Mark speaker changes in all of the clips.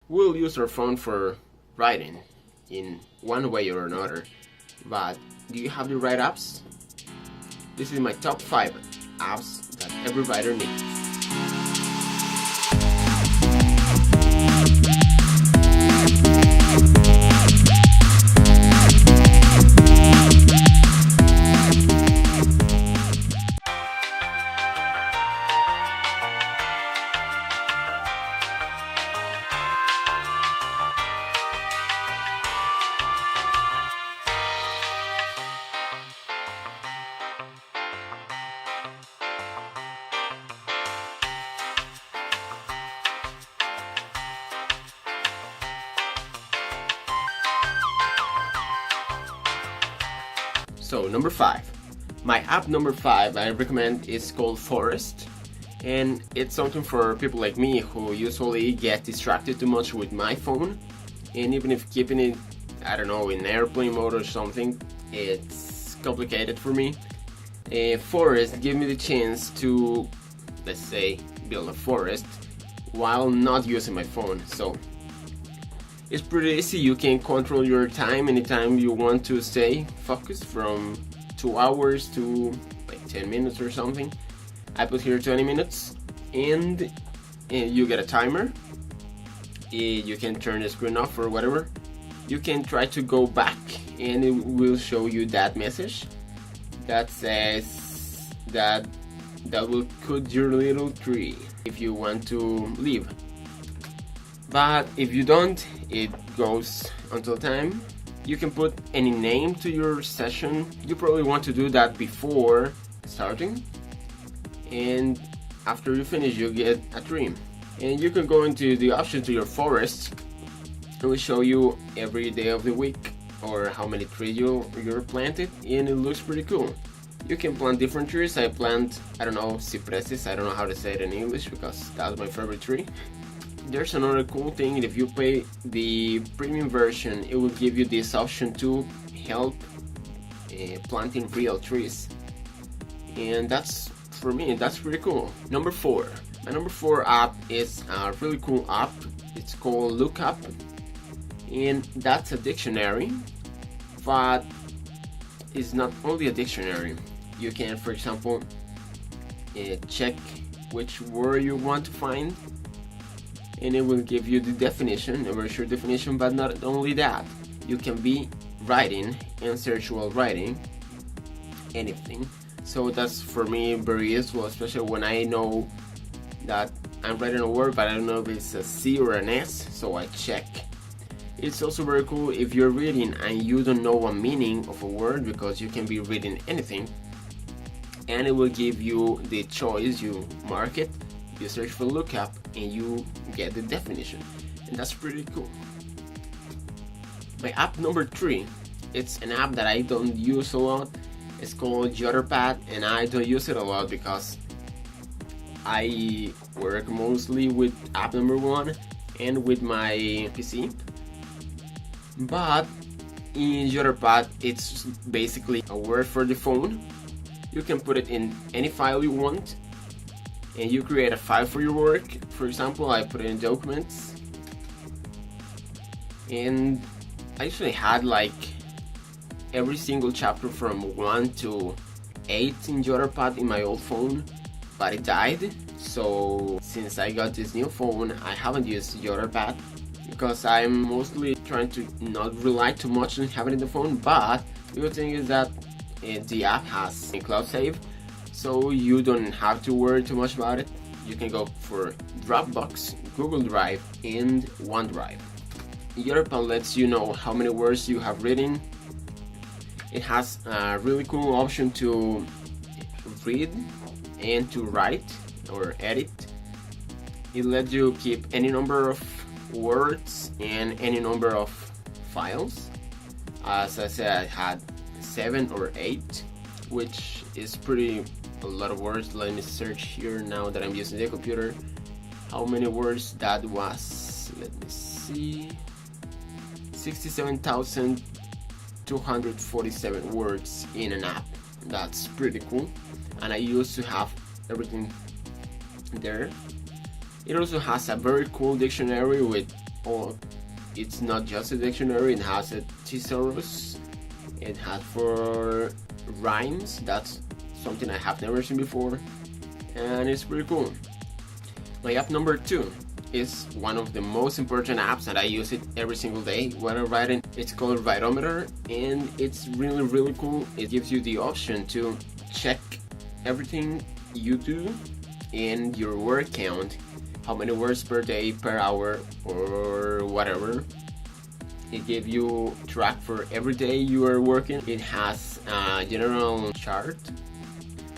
Speaker 1: We'll use our phone for writing in one way or another, but do you have the right apps? This is my top 5 apps that every writer needs. So number 5. My app number 5 I recommend is called Forest, and it's something for people like me who usually get distracted too much with my phone, and even if keeping it, I don't know, in airplane mode or something, it's complicated for me. Forest gives me the chance to, let's say, build a forest while not using my phone. So it's pretty easy. You can control your time anytime you want to stay focused, from 2 hours to like 10 minutes or something. I put here 20 minutes, and you get a timer. You can turn the screen off or whatever. You can try to go back and it will show you that message that says that will cut your little tree if you want to leave. But if you don't, it goes until time. You can put any name to your session. You probably want to do that before starting, and after you finish you get a tree. And you can go into the option to your forest. It will show you every day of the week or how many trees you're planted, and it looks pretty cool. You can plant different trees. I plant, I don't know, cypresses. I don't know how to say it in English because that's my favorite tree. There's another cool thing. If you pay the premium version, it will give you this option to help planting real trees, and that's, for me, that's pretty cool. Number 4. My number 4 app is a really cool app. It's called Lookup, and that's a dictionary, but it's not only a dictionary. You can, for example, check which word you want to find, and it will give you the definition, a very short definition. But not only that, you can be writing and search while writing anything. So that's, for me, very useful, especially when I know that I'm writing a word but I don't know if it's a C or an S, so I check. It's also very cool if you're reading and you don't know a meaning of a word, because you can be reading anything and it will give you the choice. You mark it, you search for lookup, and you get the definition, and that's pretty cool. My app number 3, it's an app that I don't use a lot. It's called Jotterpad, and I don't use it a lot because I work mostly with app number 1 and with my PC. But in Jotterpad, it's basically a word for the phone. You can put it in any file you want, and you create a file for your work. For example, I put it in documents, and I usually had like every single chapter from 1 to 8 in Jotterpad in my old phone, but it died. So since I got this new phone, I haven't used Jotterpad because I'm mostly trying to not rely too much on having it in the phone. But the good thing is that the app has a cloud save, so you don't have to worry too much about it. You can go for Dropbox, Google Drive, and OneDrive. Jotterpad lets you know how many words you have written. It has a really cool option to read and to write or edit. It lets you keep any number of words and any number of files. As I said, I had 7 or 8, which is pretty a lot of words. Let me search here now that I'm using the computer how many words that was. Let me see. 67,247 words in an app. That's pretty cool, and I used to have everything there. It also has a very cool dictionary with all, it's not just a dictionary, it has a thesaurus, it has for rhymes, that's something I have never seen before, and it's pretty cool. My app number 2 is one of the most important apps that I use it every single day when I'm writing. It's called Writometer, and it's really cool. It gives you the option to check everything you do in your word count, how many words per day, per hour, or whatever. It gives you track for every day you are working. It has a general chart,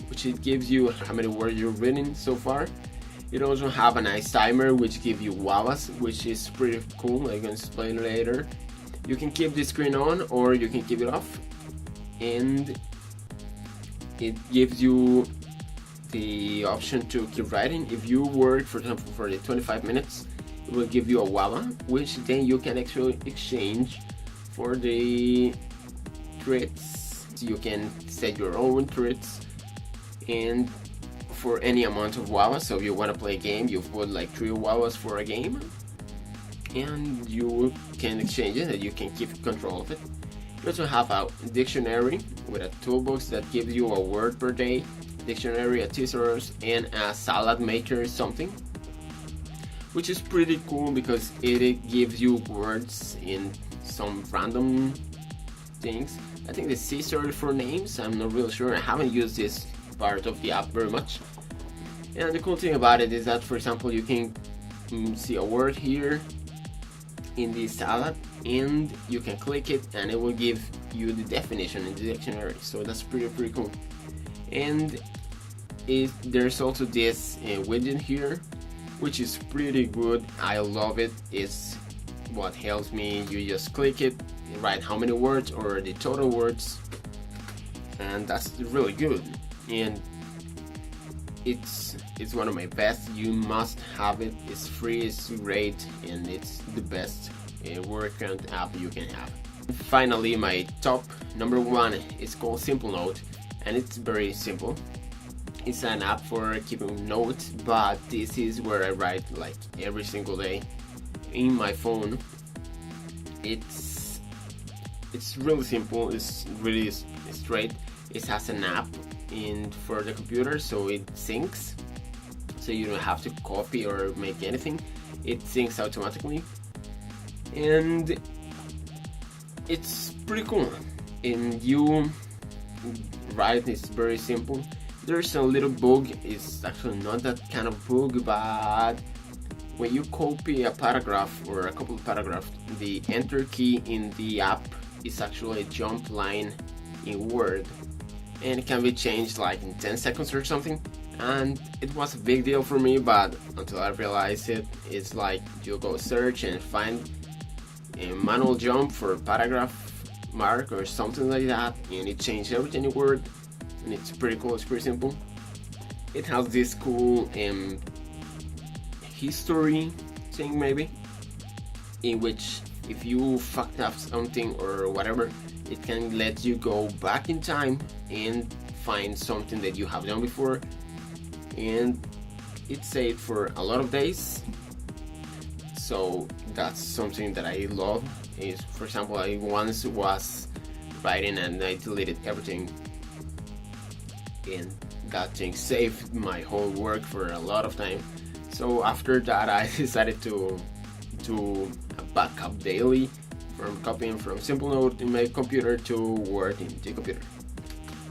Speaker 1: which it gives you how many words you're reading so far. It also have a nice timer which gives you WAWAs, which is pretty cool. I can explain later. You can keep the screen on or you can keep it off, and it gives you the option to keep writing. If you work, for example, for the 25 minutes, it will give you a WAWA, which then you can actually exchange for the threads. You can set your own threads and for any amount of WAWAs. So if you want to play a game, you put like 3 WAWAs for a game, and you can exchange it and you can keep control of it. You also have a dictionary with a toolbox that gives you a word per day, dictionary, a thesaurus, and a salad maker something, which is pretty cool because it gives you words in some random things. I think the Caesar for names, I'm not really sure. I haven't used this part of the app very much. And the cool thing about it is that, for example, you can see a word here in the salad, and you can click it and it will give you the definition in the dictionary. So that's pretty cool. And there's also this widget here, which is pretty good. I love it. It's what helps me. You just click it, write how many words or the total words, and that's really good. And it's one of my best. You must have it. It's free, it's great, and it's the best word count app you can have. Finally, my top number 1 is called Simplenote, and it's very simple. It's an app for keeping notes, but this is where I write like every single day in my phone. It's really simple. It's really straight. It has an app for the computer, so it syncs, so you don't have to copy or make anything. It syncs automatically, and it's pretty cool. And you write, it's very simple. There's a little bug. It's actually not that kind of bug, but when you copy a paragraph or a couple of paragraphs, the enter key in the app is actually a jump line in Word, and it can be changed like in 10 seconds or something. And it was a big deal for me, but until I realized it, it's like you go search and find a manual jump for paragraph mark or something like that, and it changed everything in Word, and it's pretty cool. It's pretty simple. It has this cool history thing maybe, in which if you fucked up something or whatever, it can let you go back in time and find something that you have done before, and it's saved for a lot of days. So that's something that I love. Is, for example, I once was writing and I deleted everything, and that thing saved my whole work for a lot of time. So after that, I decided to do a backup daily from copying from Simplenote in my computer to Word in the computer.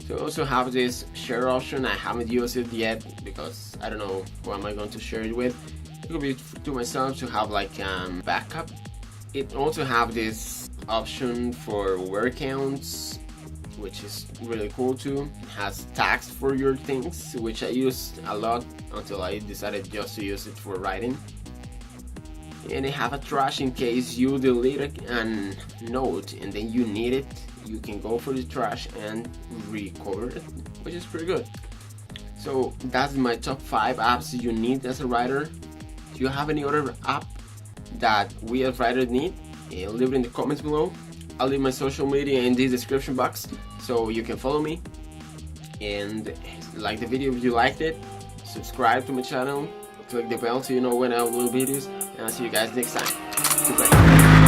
Speaker 1: So I also have this share option. I haven't used it yet because I don't know who am I going to share it with. It could be to myself to have like backup. It also have this option for word counts, which is really cool too. It has tags for your things, which I used a lot until I decided just to use it for writing. And they have a trash in case you delete a note and then you need it. You can go for the trash and recover it, which is pretty good. So that's my top 5 apps you need as a writer. Do you have any other app that we as writers need? Leave it in the comments below. I'll leave my social media in the description box so you can follow me. And like the video if you liked it. Subscribe to my channel. click the bell so you know when I upload videos, and I'll see you guys next time. Goodbye.